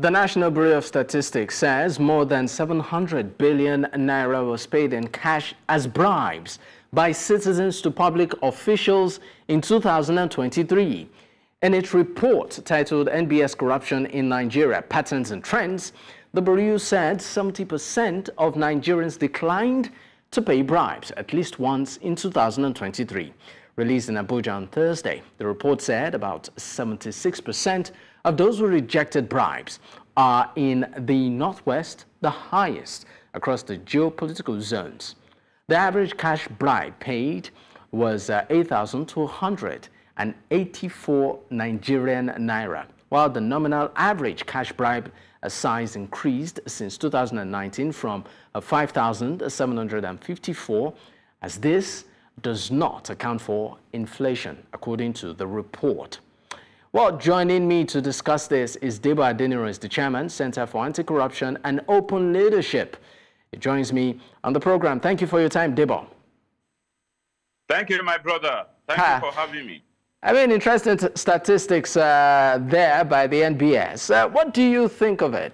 The National Bureau of Statistics says more than 700 billion naira was paid in cash as bribes by citizens to public officials in 2023. In its report titled NBS Corruption in Nigeria, Patterns and Trends, the Bureau said 70% of Nigerians declined to pay bribes at least once in 2023. Released in Abuja on Thursday, the report said about 76% of those who rejected bribes are in the Northwest, the highest across the geopolitical zones. The average cash bribe paid was 8,284 Nigerian Naira, while the nominal average cash bribe size increased since 2019 from 5,754, as this does not account for inflation, according to the report. Well, joining me to discuss this is Debo Adeniran, the chairman, Center for Anti-Corruption and Open Leadership. He joins me on the program. Thank you for your time, Debo. Thank you, my brother. Thank you for having me. I mean, interesting statistics there by the NBS. What do you think of it?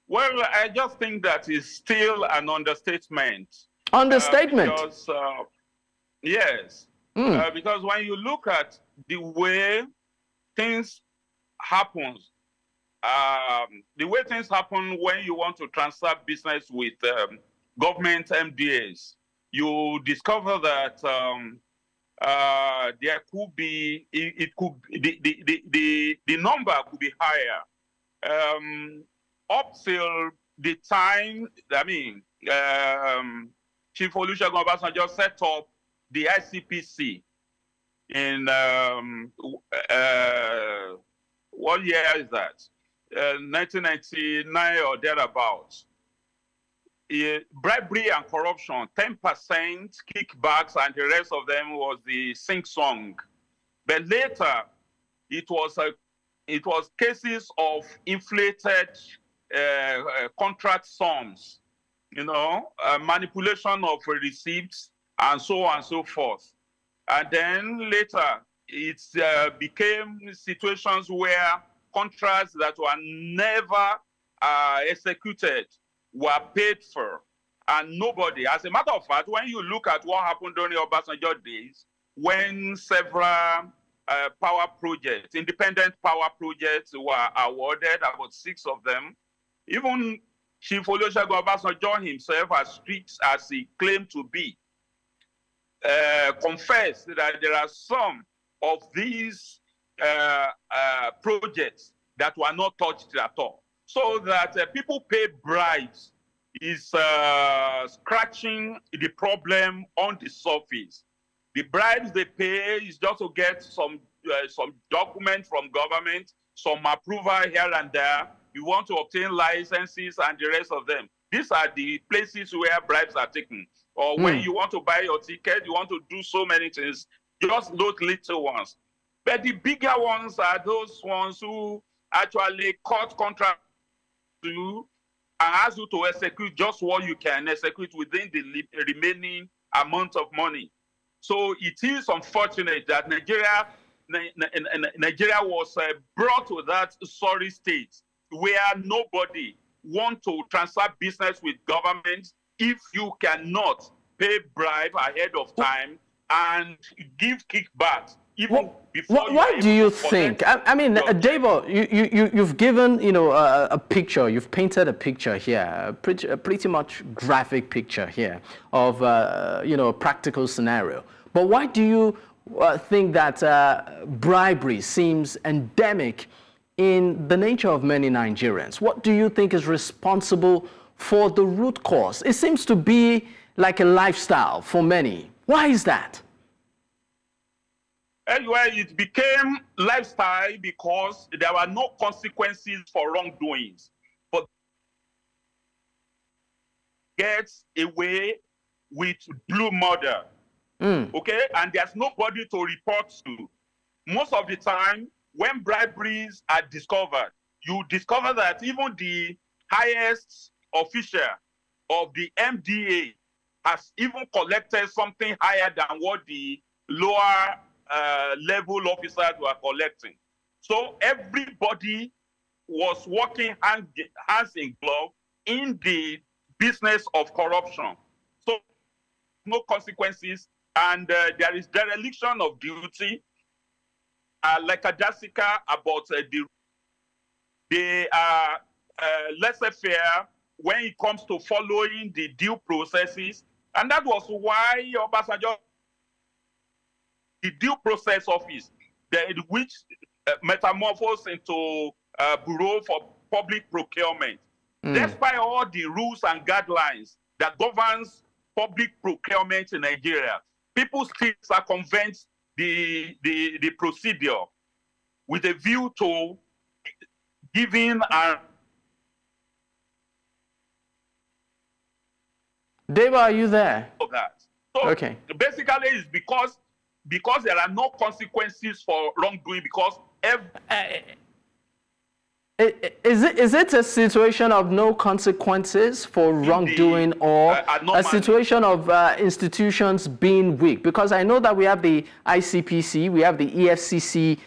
Well, I just think that is still an understatement. Understatement? Yes. Because when you look at the way things happen, when you want to transfer business with government MDAs, you discover that there could be, the number could be higher. Up till the time, Chief Olusegun Obasanjo set up the ICPC in, what year is that? 1999 or thereabouts. Bribery and corruption, 10% kickbacks, and the rest of them was the sing-song. But later, it was cases of inflated contract sums, manipulation of receipts, and so on and so forth. And then later, it became situations where contracts that were never executed were paid for, and nobody. As a matter of fact, when you look at what happened during the Obasanjo days, when several power projects, independent power projects were awarded, about 6 of them, even Chief Olusegun Obasanjo himself, as strict as he claimed to be, confessed that there are some of these projects that were not touched at all. So that people pay bribes is scratching the problem on the surface. The bribes they pay is just to get some document from government, some approval here and there. You want to obtain licenses and the rest of them. These are the places where bribes are taken. Or when you want to buy your ticket, you want to do so many things, just those little ones. But the bigger ones are those ones who actually cut contracts to you and ask you to execute just what you can execute within the remaining amount of money. So it is unfortunate that Nigeria was brought to that sorry state where nobody wants to transfer business with government if you cannot pay bribe ahead of time and give kickbacks. Why do you think? I mean, Debo, you've given a picture. You've painted a picture here, a pretty much graphic picture here of a practical scenario. But why do you think that bribery seems endemic in the nature of many Nigerians? What do you think is responsible for the root cause? It seems to be like a lifestyle for many. Why is that? Anyway, it became lifestyle because there were no consequences for wrongdoings. But gets away with blue murder. Okay? And there's nobody to report to. Most of the time, when briberies are discovered, you discover that even the highest official of the MDA has even collected something higher than what the lower level officers were collecting. So everybody was working hands in glove in the business of corruption. So no consequences, and there is dereliction of duty. Like a Jessica about they are laissez-faire when it comes to following the due processes, and that was why Obasanjo, the due process office, which metamorphosed into Bureau for Public Procurement. Despite all the rules and guidelines that governs public procurement in Nigeria, people still circumvent the procedure with a view to giving a... Debo, are you there? That. So okay. Basically, it's because there are no consequences for wrongdoing, because Is it a situation of no consequences for wrongdoing, or a situation of institutions being weak? Because I know that we have the ICPC, we have the EFCC.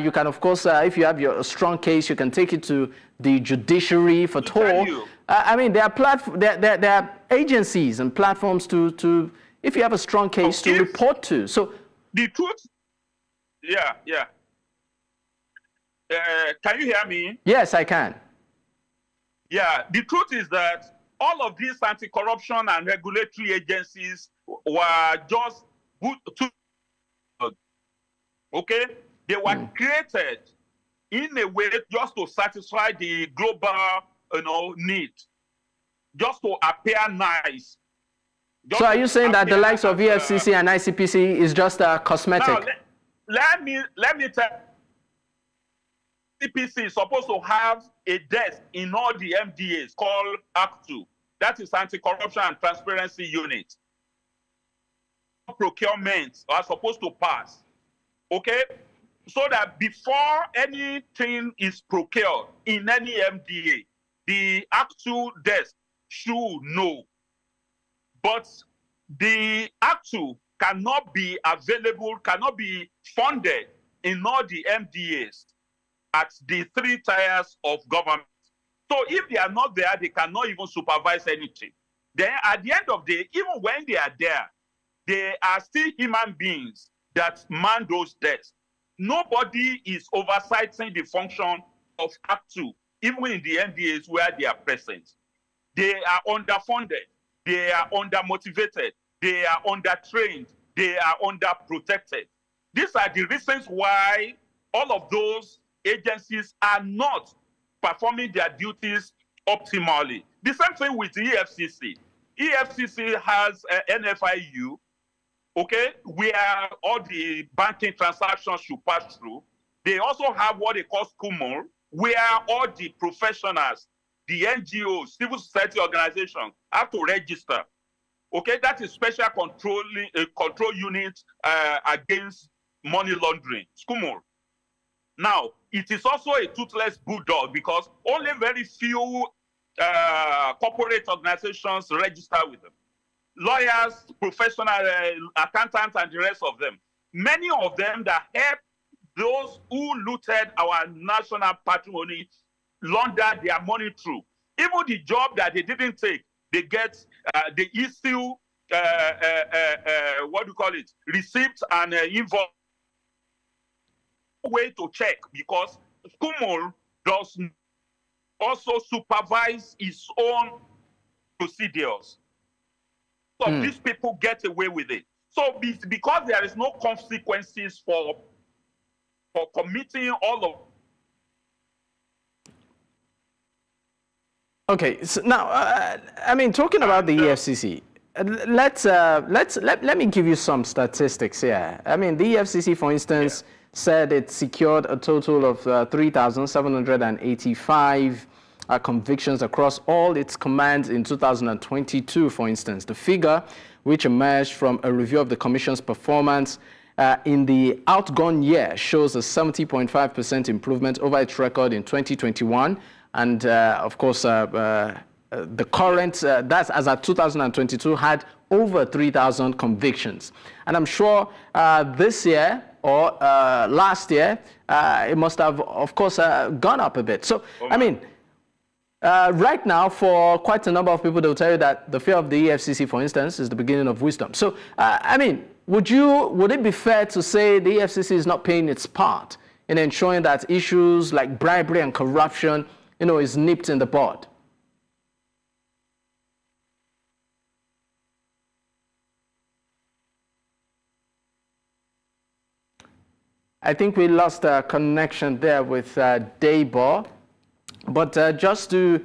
You can, of course, if you have a strong case, you can take it to the judiciary for toll. I mean, there are agencies and platforms to if you have a strong case, to report to. So the truth, yeah. Can you hear me? Yes, I can. Yeah, the truth is that all of these anti-corruption and regulatory agencies were just okay? They were created in a way just to satisfy the global, need, just to appear nice. So are you saying that the likes of EFCC and ICPC is just cosmetic? Now, let me tell you, ICPC is supposed to have a desk in all the MDAs called Act 2. That is Anti-Corruption and Transparency Unit. Procurements are supposed to pass, okay? So that before anything is procured in any MDA, the Act 2 desk should know. But the Act 2 cannot be available, cannot be funded in all the MDAs at the 3 tiers of government. So if they are not there, they cannot even supervise anything. Then at the end of the day, even when they are there, they are still human beings that man those desks. Nobody is oversighting the function of Act 2, even in the MDAs where they are present. They are underfunded, they are undermotivated, they are undertrained, they are underprotected. These are the reasons why all of those agencies are not performing their duties optimally. The same thing with the EFCC. EFCC has NFIU, okay, where all the banking transactions should pass through. They also have what they call CACOL, where all the professionals, the NGOs, civil society organizations have to register. Okay, that is special control unit against money laundering, CACOL. Now, it is also a toothless bulldog because only very few corporate organizations register with them. Lawyers, professional accountants, and the rest of them. Many of them that help those who looted our national patrimony launder their money through. Even the job that they didn't take, they get, they issue, what do you call it, receipts and invoice. Way to check, because CACOL does also supervise its own procedures. So these people get away with it. So because there is no consequences for committing all of. Okay, so now I mean, talking about the EFCC, let me give you some statistics here. I mean, the EFCC, for instance, said it secured a total of 3,785 convictions across all its commands in 2022, for instance. The figure, which emerged from a review of the Commission's performance in the outgone year, shows a 70.5% improvement over its record in 2021. And, of course, the current, that's as at 2022, had over 3,000 convictions. And I'm sure this year, or last year, it must have, of course, gone up a bit. So, I mean, right now, for quite a number of people, they'll tell you that the fear of the EFCC, for instance, is the beginning of wisdom. So, I mean, would it be fair to say the EFCC is not playing its part in ensuring that issues like bribery and corruption, is nipped in the bud? I think we lost a connection there with Debo, but just to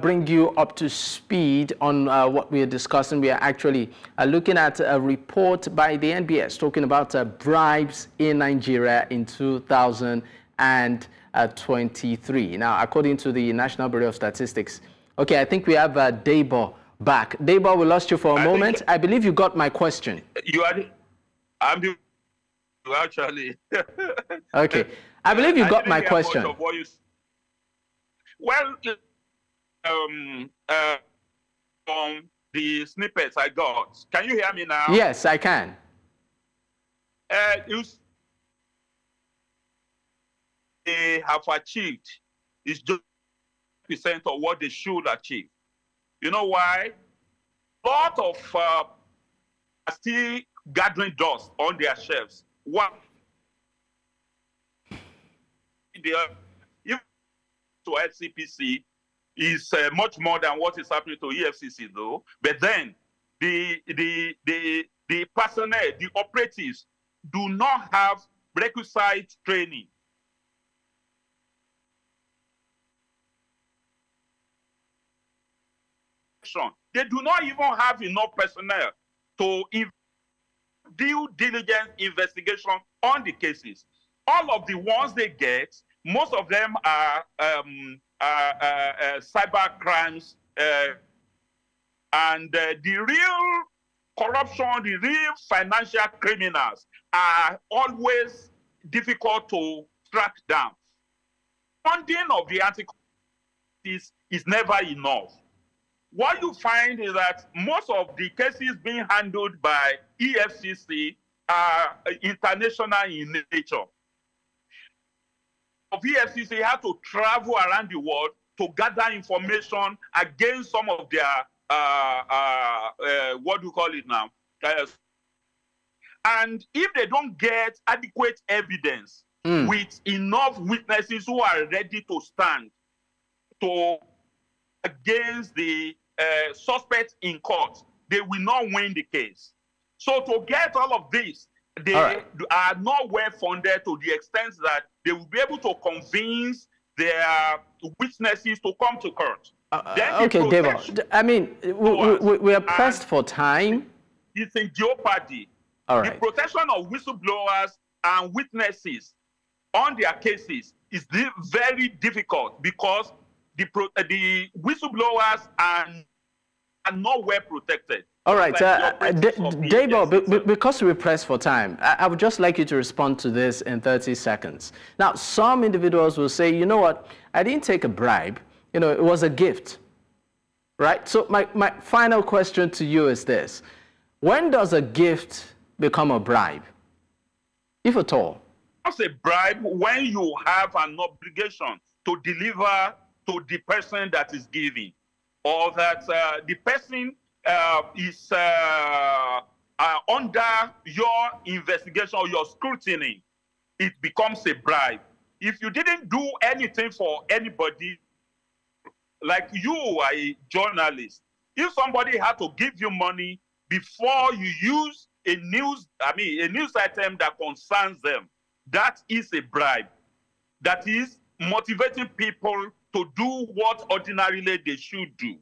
bring you up to speed on what we are discussing, we are actually looking at a report by the NBS talking about bribes in Nigeria in 2023. Now, according to the National Bureau of Statistics, okay, I think we have Debo back. Debo, we lost you for a moment. I believe you got my question. Actually. Okay. I believe you got my question. Well, from the snippets I got, can you hear me now? Yes, I can. They have achieved is just % of what they should achieve. You know why? A lot of are still gathering dust on their shelves. One, if to FCPC is much more than what is happening to EFCC, though. But then the personnel, the operatives, do not have requisite training. They do not even have enough personnel to due diligence investigation on the cases. All of the ones they get, most of them are cyber crimes, and the real corruption, the real financial criminals are always difficult to track down. Funding of the anti-corruption is never enough. What you find is that most of the cases being handled by EFCC are international in nature. EFCC had to travel around the world to gather information against some of their, what do you call it now? And if they don't get adequate evidence with enough witnesses who are ready to stand against the suspects in court, they will not win the case. So to get all of this, they are not well funded to the extent that they will be able to convince their witnesses to come to court. Okay, Debo, I mean, we are pressed for time. It's in jeopardy. All right. The protection of whistleblowers and witnesses on their cases is very difficult because the whistleblowers are not well protected. All right, Debo, because we're pressed for time, I would just like you to respond to this in 30 seconds. Now, some individuals will say, you know what, I didn't take a bribe, it was a gift, right? So my final question to you is this. When does a gift become a bribe, if at all? It's a bribe when you have an obligation to deliver to the person that is giving, or that the person is under your investigation or your scrutiny, it becomes a bribe. If you didn't do anything for anybody, like you are a journalist, if somebody had to give you money before you use a news item that concerns them, that is a bribe. That is motivating people to do what ordinarily they should do.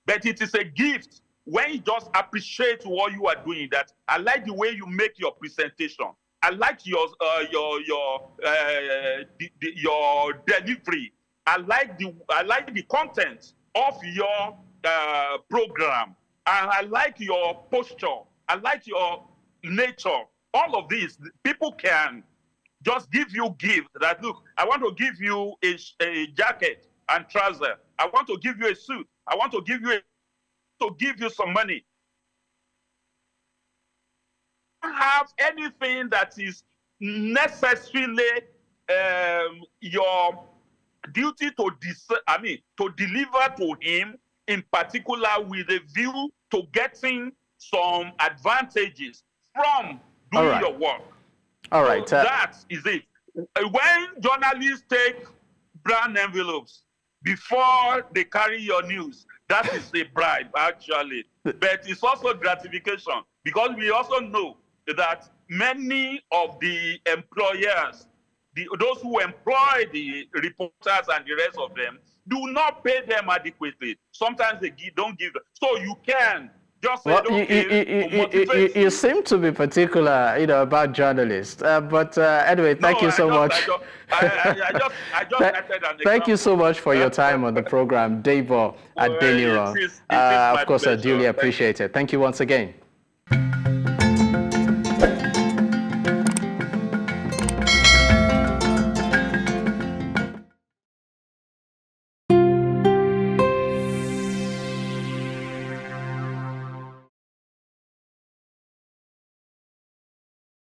But it is a gift when you just appreciate what you are doing. That I like the way you make your presentation. I like your delivery. I like the content of your program. And I like your posture. I like your nature. All of these, people can just give you gift that, look, I want to give you a jacket and trouser. I want to give you a suit. I want to give you some money. Don't have anything that is necessarily your duty to deliver to him, in particular with a view to getting some advantages from doing your work. All right. So that is it. When journalists take brown envelopes before they carry your news, that is a bribe, actually. But it's also gratification, because we also know that many of the employers, those who employ the reporters and the rest of them, do not pay them adequately. Sometimes they don't give them. So you can just say, well, you seem to be particular, about journalists. Anyway, thank you so much. Thank you so much for your time on the program, Debo Adeniran. Of course, I duly appreciate it. Thank you once again.